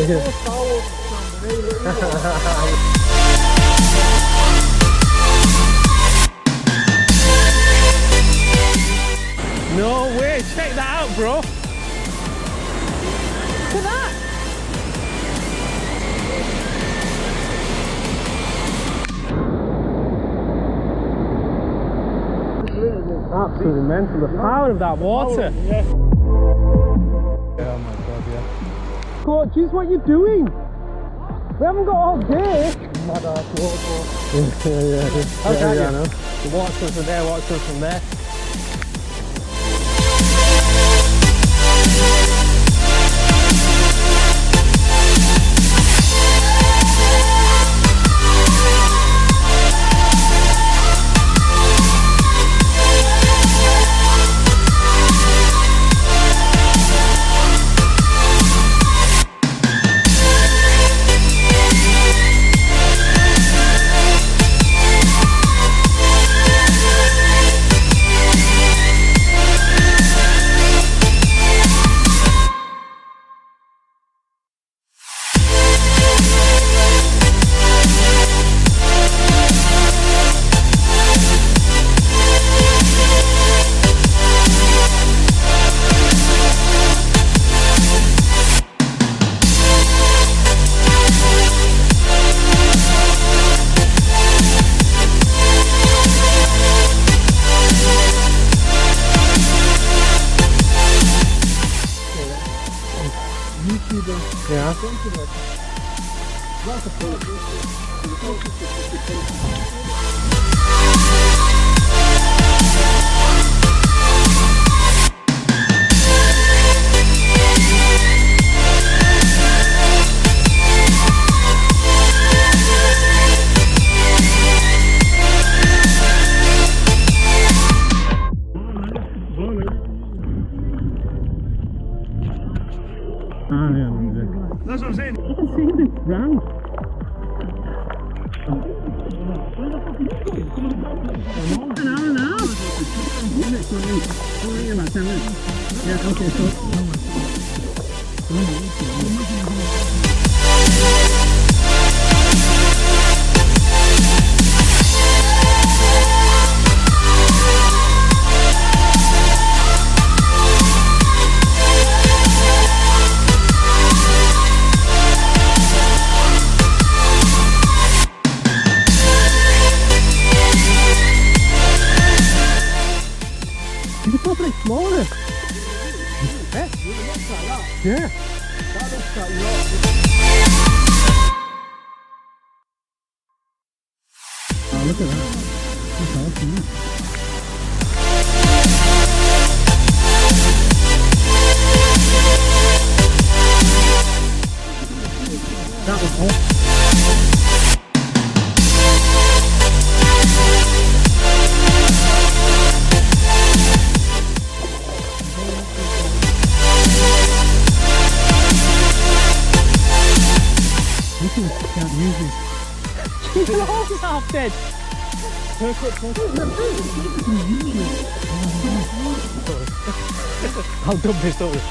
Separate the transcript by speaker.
Speaker 1: No way, check that out, bro. Look at that. Absolutely mental, the power of that water.
Speaker 2: Yeah. Oh my god, yeah.
Speaker 1: Coaches, what are you doing? We haven't got all day.
Speaker 2: Mad ass waterfall.
Speaker 1: Yeah, I know. The water comes from there, water comes from there. Yeah.
Speaker 2: That's what I'm saying.
Speaker 1: You can see the ground. An hour and a half. About 10 minutes. Yeah, okay, so. You can probably explore it. Eh? Yeah.
Speaker 2: That looks like yacht.
Speaker 1: Oh, look at that. That's awesome. That was awesome. Can't use this. You're always half dead. I'll dump this over.